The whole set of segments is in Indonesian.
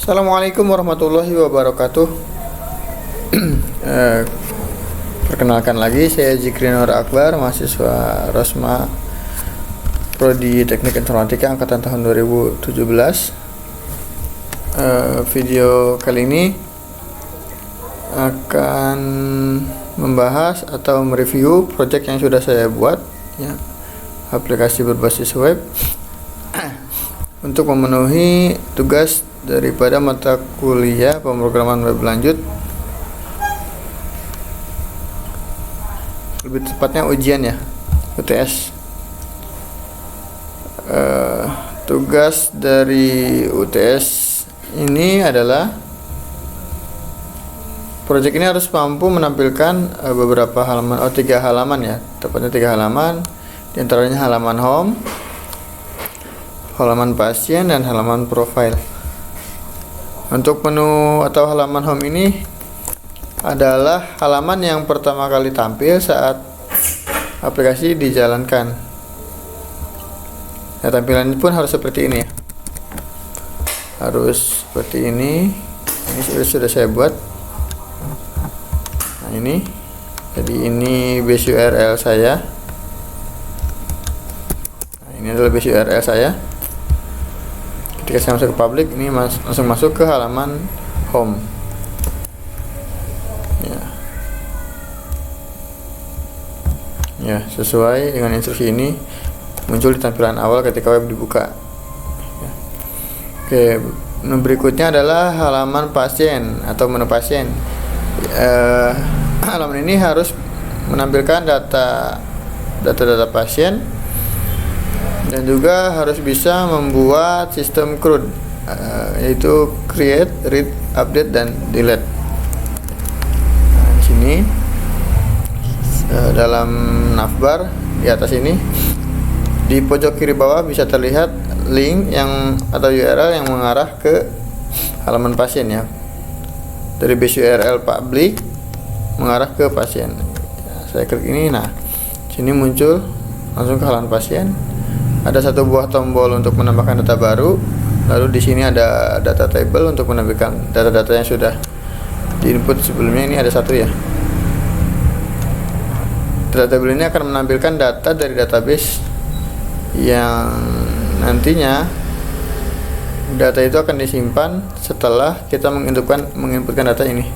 Assalamualaikum warahmatullahi wabarakatuh. Perkenalkan lagi, saya Zikri Nur Akbar, mahasiswa Rosma Prodi Teknik Informatika angkatan tahun 2017. Video kali ini akan membahas atau mereview project yang sudah saya buat, ya, aplikasi berbasis web untuk memenuhi tugas daripada mata kuliah pemrograman web lanjut, lebih tepatnya ujian, ya, UTS. Tugas dari UTS ini adalah proyek ini harus mampu menampilkan beberapa halaman, 3 halaman, ya, tepatnya 3 halaman, diantaranya halaman home, halaman pasien, dan halaman profile. Untuk menu atau halaman home ini adalah halaman yang pertama kali tampil saat aplikasi dijalankan. Nah, tampilannya pun harus seperti ini, ya. Harus seperti ini. Ini sudah saya buat. Nah, ini. Jadi ini base URL saya. Nah, ini adalah base URL saya. Ketika saya masuk ke public, ini langsung masuk ke halaman home, ya, sesuai dengan instruksi ini muncul di tampilan awal ketika web dibuka, ya. Oke, berikutnya adalah halaman pasien atau menu pasien. Halaman ini harus menampilkan data pasien, dan juga harus bisa membuat sistem CRUD, yaitu create, read, update, dan delete. Nah, di sini dalam navbar di atas ini, di pojok kiri bawah bisa terlihat link yang atau URL yang mengarah ke halaman pasien, ya. Dari base URL public mengarah ke pasien. Saya klik ini, nah, sini muncul langsung ke halaman pasien. Ada satu buah tombol untuk menambahkan data baru. Lalu di sini ada data table untuk menampilkan data-data yang sudah diinput sebelumnya. Ini ada satu, ya. Data table ini akan menampilkan data dari database yang nantinya data itu akan disimpan setelah kita menginputkan data ini.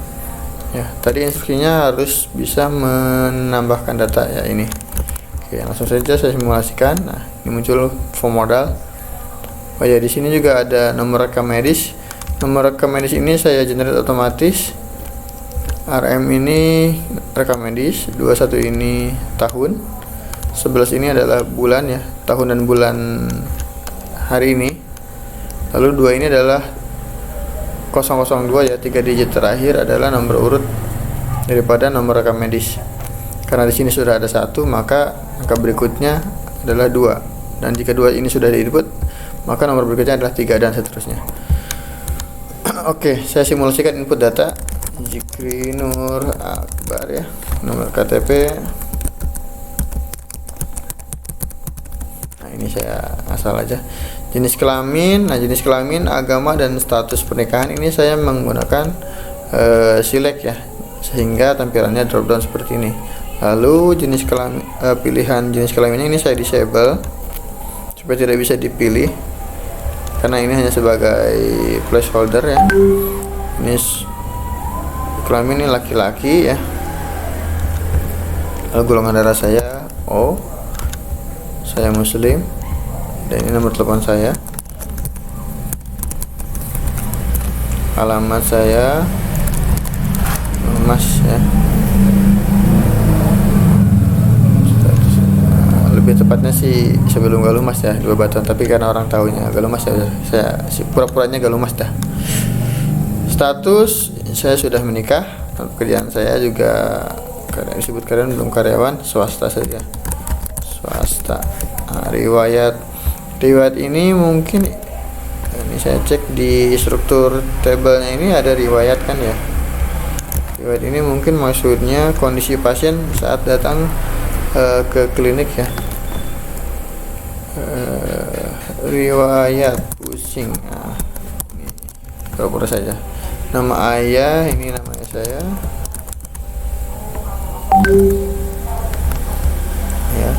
Ya, tadi instruksinya harus bisa menambahkan data, ya, ini. Oke, langsung saja saya simulasikan. Nah, ini muncul form modal. Oh ya, di sini juga ada nomor rekam medis. Nomor rekam medis ini saya generate otomatis. RM ini rekam medis, 21 ini tahun, 11 ini adalah bulan, ya, tahun dan bulan hari ini. Lalu 2 ini adalah 002, ya, 3 digit terakhir adalah nomor urut daripada nomor rekam medis. Karena di sini sudah ada 1, maka angka berikutnya adalah 2. Dan jika 2 ini sudah diinput, maka nomor berikutnya adalah 3, dan seterusnya. Oke, saya simulasikan input data. Zikri Nur Akbar, ya. Nomor KTP. Nah, ini saya asal aja. Jenis kelamin, jenis kelamin, agama, dan status pernikahan ini saya menggunakan select, ya, sehingga tampilannya drop down seperti ini. Lalu jenis kelamin, pilihan jenis kelaminnya ini saya disable supaya tidak bisa dipilih, karena ini hanya sebagai placeholder, ya. Ini kelamin ini laki-laki, ya. Lalu golongan darah saya O, saya muslim, dan ini nomor telepon saya. Alamat saya Mas, ya. Lebih tepatnya sih sebelum Galumas, ya, di Bebatuan, tapi karena orang tahunya Galumas, ya, saya pura-puranya Galumas dah. Status saya sudah menikah. Pekerjaan saya juga disebut karyawan, belum karyawan, swasta saja, swasta. Nah, riwayat ini mungkin ini saya cek di struktur tabelnya, ini ada riwayat, kan, ya. Riwayat ini mungkin maksudnya kondisi pasien saat datang ke klinik, ya. Riwayat pusing. Nah, pura-pura saja. Nama ayah, ini namanya saya. Ya.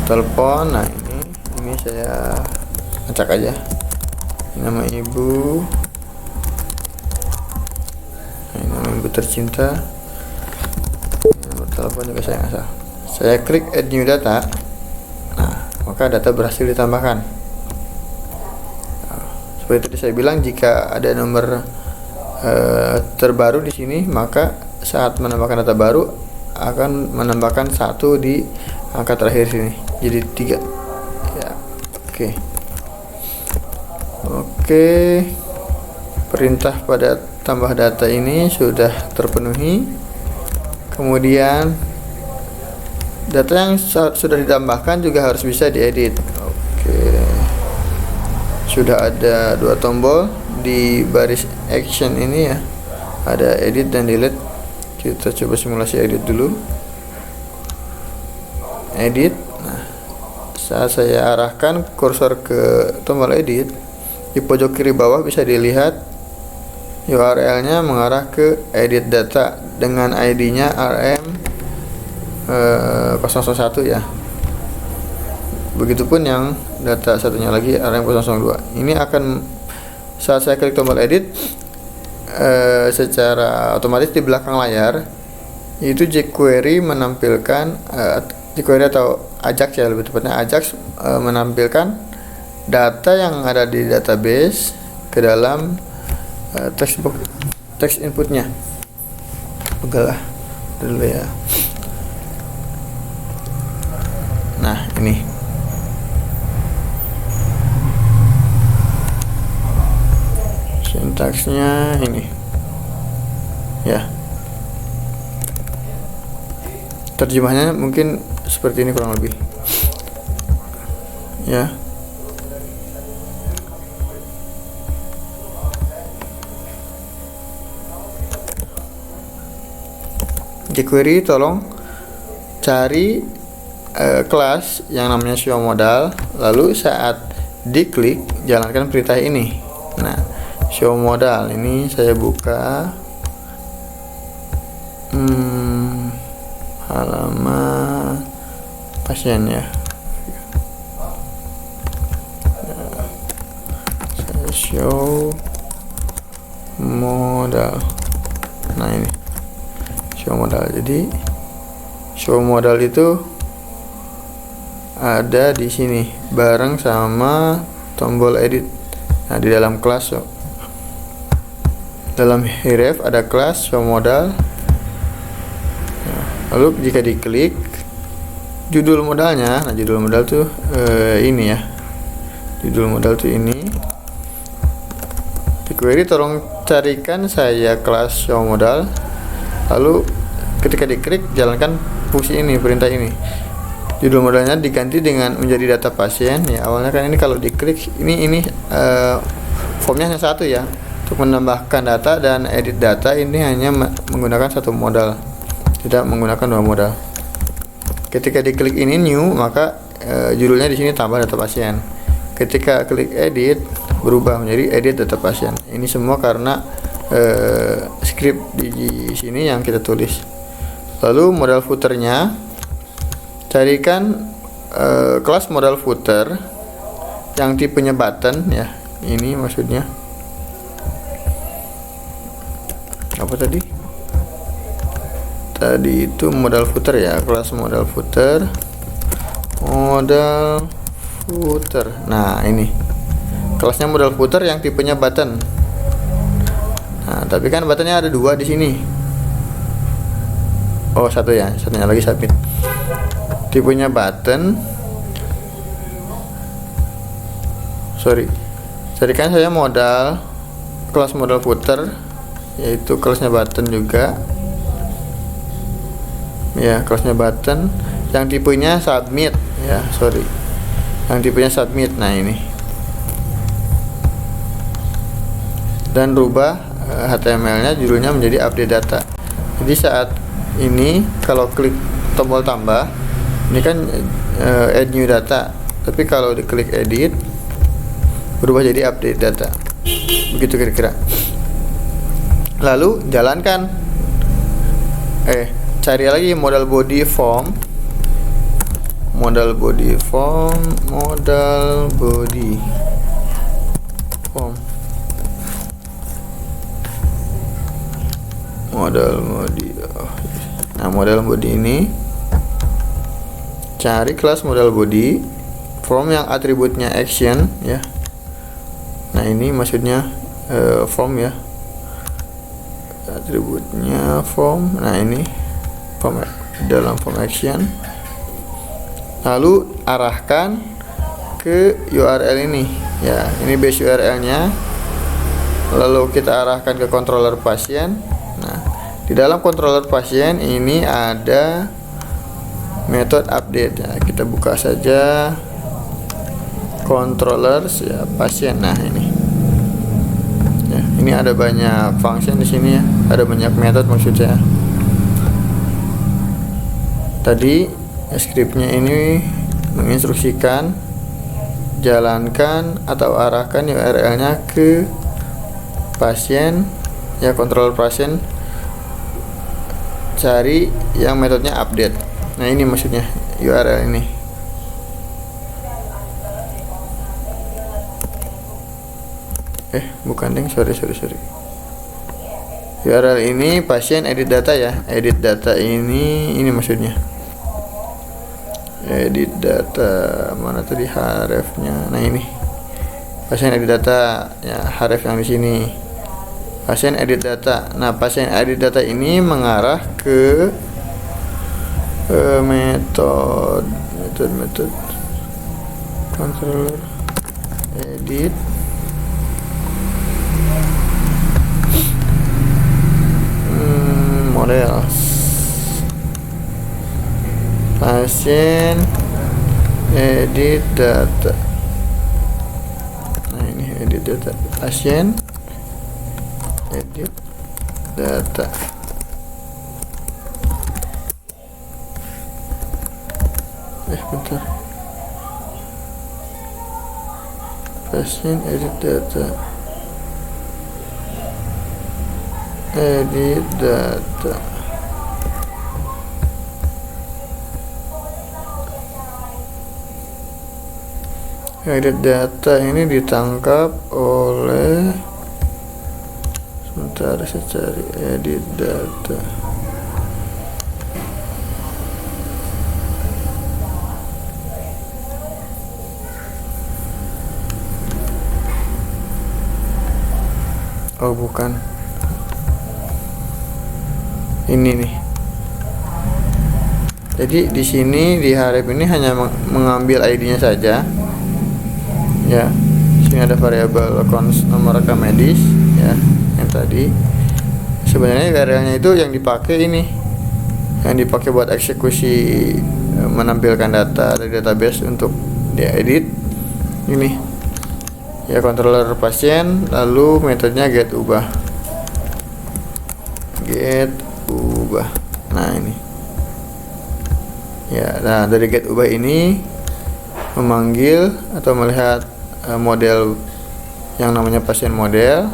Telepon, nah ini saya acak aja. Ini nama ibu. Ini nama ibu tercinta. Nomor telepon juga saya ngasah. Saya klik add new data. Nah, maka data berhasil ditambahkan. Nah, seperti tadi saya bilang, jika ada nomor terbaru di sini, maka saat menambahkan data baru akan menambahkan 1 di angka terakhir sini, jadi 3 ya. Oke, perintah pada tambah data ini sudah terpenuhi. Kemudian data yang sudah ditambahkan juga harus bisa diedit. Oke, sudah ada 2 tombol di baris action ini ya, ada edit dan delete. Kita coba simulasi edit dulu. Edit. Nah, saat saya arahkan kursor ke tombol edit, di pojok kiri bawah bisa dilihat URL-nya mengarah ke edit data dengan ID-nya RM001 ya. Begitupun yang data satunya lagi RM002. Ini akan, saat saya klik tombol edit, secara otomatis di belakang layar itu jQuery menampilkan jQuery atau Ajax ya, lebih tepatnya Ajax menampilkan data yang ada di database ke dalam teks inputnya. Ugalah dulu ya. Nah, ini sintaksnya ini ya. Terjemahnya mungkin seperti ini kurang lebih ya. jQuery tolong cari kelas yang namanya show modal, lalu saat diklik jalankan perintah ini. Nah, show modal ini saya buka halaman pasien ya. Saya show modal. Nah, ini show modal. Jadi show modal itu ada di sini bareng sama tombol edit. Nah, di dalam kelas dalam href ada kelas show modal. Nah, lalu jika diklik judul modalnya, nah judul modal tuh ini ya. Judul modal tuh ini. jQuery tolong carikan saya kelas show modal. Lalu ketika diklik jalankan fungsi ini, perintah ini. Judul modalnya diganti dengan menjadi data pasien ya. Awalnya kan ini kalau diklik ini formnya hanya satu ya. Untuk menambahkan data dan edit data ini hanya menggunakan satu modal, tidak menggunakan 2 modal. Ketika diklik ini new, maka judulnya di sini tambah data pasien. Ketika klik edit berubah menjadi edit data pasien. Ini semua karena script di sini yang kita tulis. Lalu modal footernya, carikan kelas modal footer yang tipenya button ya. Ini maksudnya apa tadi? Tadi itu modal footer ya, kelas modal footer. Modal footer. Nah, ini kelasnya modal footer yang tipenya button. Nah, tapi kan buttonnya ada 2 di sini. Oh, satu ya, satunya lagi submit. Tipenya button. Carikan saya modal kelas modal footer, yaitu kelasnya button juga. Ya, kelasnya button yang tipenya submit ya, yang tipenya submit. Nah, ini. Dan rubah HTML-nya, judulnya menjadi update data. Jadi saat ini kalau klik tombol tambah, ini kan add new data, tapi kalau diklik edit berubah jadi update data. begitu kira-kira. Lalu jalankan, cari lagi modal body form, modal body form. Nah, modal body ini, cari kelas modal body form yang atributnya action ya. Nah, ini maksudnya form ya, atributnya form. Nah, ini form dalam form action. Lalu arahkan ke URL ini ya, ini base URL-nya. Lalu kita arahkan ke controller pasien. Nah, di dalam controller pasien ini ada metode update ya. Kita buka saja controllers ya, pasien. Nah, ini ya, ini ada banyak function di sini ya, ada banyak metode maksud saya. Tadi scriptnya ini menginstruksikan jalankan atau arahkan URL-nya ke pasien ya, controller pasien, cari yang metodenya update. Nah, ini maksudnya URL ini. Bukan ding, sorry. URL ini pasien edit data ya, edit data ini maksudnya edit data, mana tadi href-nya. Nah, ini pasien edit data ya, href yang di sini pasien edit data. Nah, pasien edit data ini mengarah ke metode controller edit model pasien edit data. Nah, ini edit data pasien edit data. Bentar, pasien edit data, edit data. Edit data ini ditangkap oleh, sebentar saya cari edit data. Oh, bukan. Ini nih. Jadi di sini di href ini hanya mengambil ID-nya saja. Ya. Sini ada variabel cons nomor rekam medis ya, yang tadi. Sebenarnya URL-nya itu yang dipakai ini. Yang dipakai buat eksekusi menampilkan data dari database untuk diedit. Ini. Ya, controller pasien, lalu metodenya get ubah. Nah, ini ya. Nah, dari get ubah ini memanggil atau melihat model yang namanya pasien model.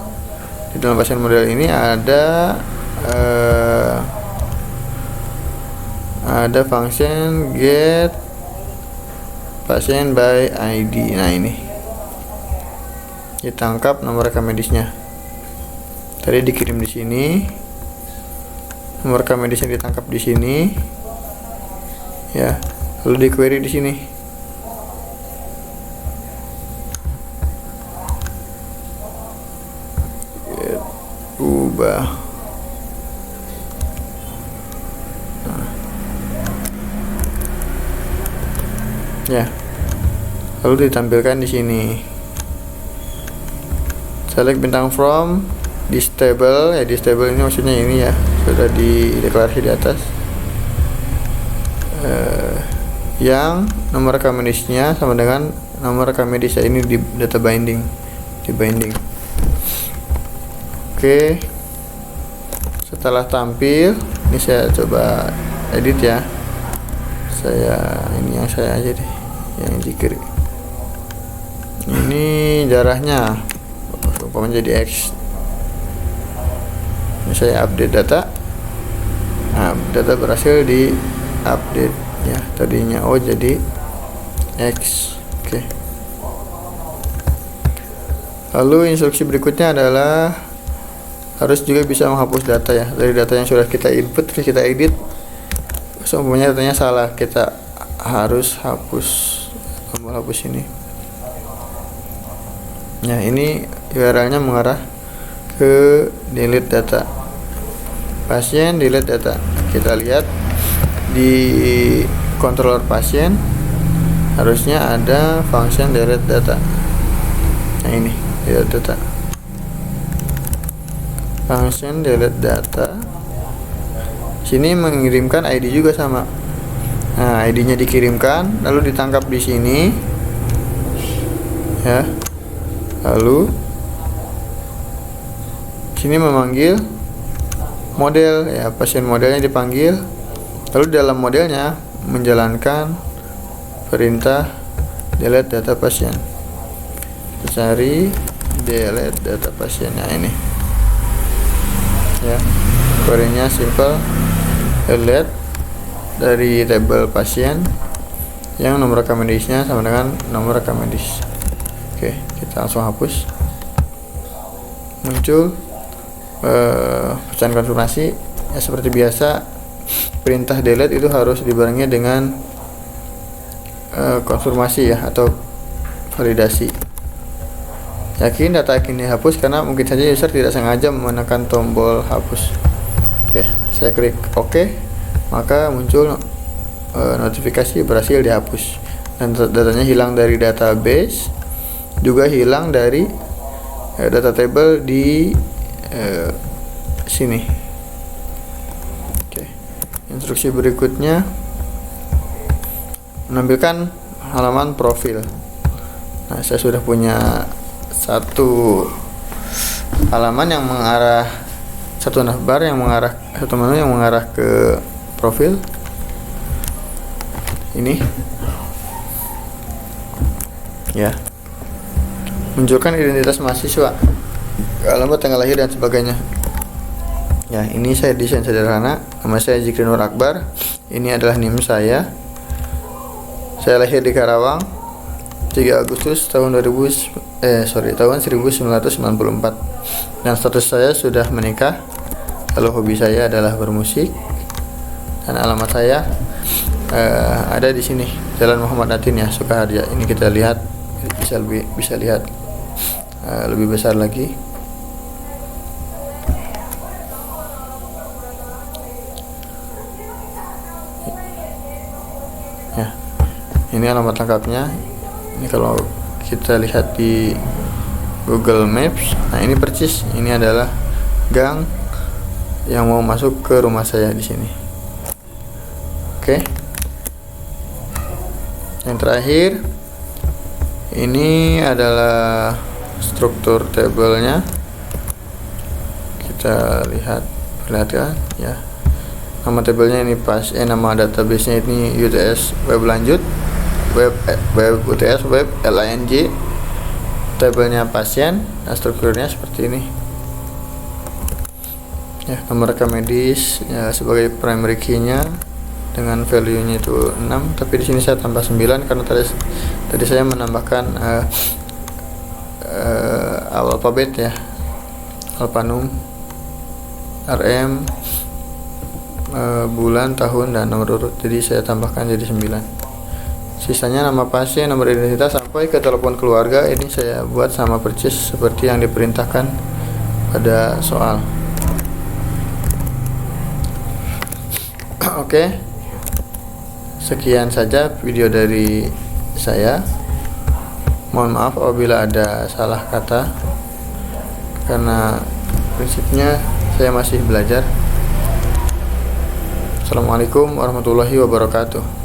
Di dalam pasien model ini ada function get pasien by ID. Nah, ini ditangkap nomor rekam medisnya. Tadi dikirim di sini, nomor rekam medisnya ditangkap di sini, ya. Lalu di query di sini. Ubah. Nah. Ya. Lalu ditampilkan di sini. Select bintang from this table ya, this table ini maksudnya ini ya, sudah dideklarasi di atas. Yang nomor rekam medisnya sama dengan nomor rekam medis ini di data binding, di binding. Oke, setelah tampil ini saya coba edit ya. Ini yang saya aja deh, yang jikir. Ini jarahnya umpamanya jadi X. Ini saya update data. Nah, data berhasil di update ya, tadinya O jadi X. Oke. Lalu instruksi berikutnya adalah harus juga bisa menghapus data ya, dari data yang sudah kita input terus kita edit. Umpamanya datanya salah, kita harus hapus, tombol hapus ini. Nah, ini URL-nya mengarah ke delete data. Pasien delete data. Kita lihat di controller pasien harusnya ada function delete data. Nah, ini delete data. Function delete data. Sini mengirimkan ID juga sama. Nah, ID-nya dikirimkan, lalu ditangkap di sini. Ya. Lalu sini memanggil model ya, pasien modelnya dipanggil. Lalu dalam modelnya menjalankan perintah delete data pasien. Cari delete data pasiennya ini. Ya, query-nya simple, delete dari tabel pasien yang nomor rekam medisnya sama dengan nomor rekam medis. Oke, kita langsung hapus. Muncul pesan konfirmasi ya, seperti biasa perintah delete itu harus dibarengi dengan konfirmasi ya, atau validasi. Yakin data ini hapus, karena mungkin saja user tidak sengaja menekan tombol hapus. Oke, saya klik OK, maka muncul notifikasi berhasil dihapus, dan datanya hilang dari database, juga hilang dari data table di sini. Oke. Instruksi berikutnya menampilkan halaman profil. Nah, saya sudah punya satu halaman yang mengarah, satu navbar yang mengarah, satu menu yang mengarah ke profil ini ya. Munculkan identitas mahasiswa, alamat, tanggal lahir, dan sebagainya. Ya, ini saya desain sederhana. Nama saya Zikri Nur Akbar. Ini adalah NIM saya. Saya lahir di Karawang 3 Agustus tahun 1994. Dan status saya sudah menikah. Lalu hobi saya adalah bermusik. Dan alamat saya ada di sini, Jalan Muhammad Natin ya, Sukaharja. Ini kita lihat, bisa lihat lebih besar lagi. Ya, ini alamat lengkapnya. Ini kalau kita lihat di Google Maps, nah ini persis, ini adalah gang yang mau masuk ke rumah saya di sini. Oke. Yang terakhir, ini adalah struktur tabelnya. Kita perlihatkan ya. Nama tabelnya ini nama database-nya ini UTS web lanjut, web UTS web LING. Tabelnya pasien, nah strukturnya seperti ini. Ya, nomor rekam medis ya, sebagai primary key-nya dengan value-nya itu 6, tapi di sini saya tambah 9 karena tadi saya menambahkan alfabet ya, alfanum, RM, bulan, tahun, dan nomor urut. Jadi saya tambahkan jadi 9. Sisanya nama pasien, nomor identitas, sampai ke telepon keluarga ini saya buat sama persis seperti yang diperintahkan pada soal. Oke. Sekian saja video dari saya. Mohon maaf apabila ada salah kata, karena prinsipnya saya masih belajar. Assalamualaikum warahmatullahi wabarakatuh.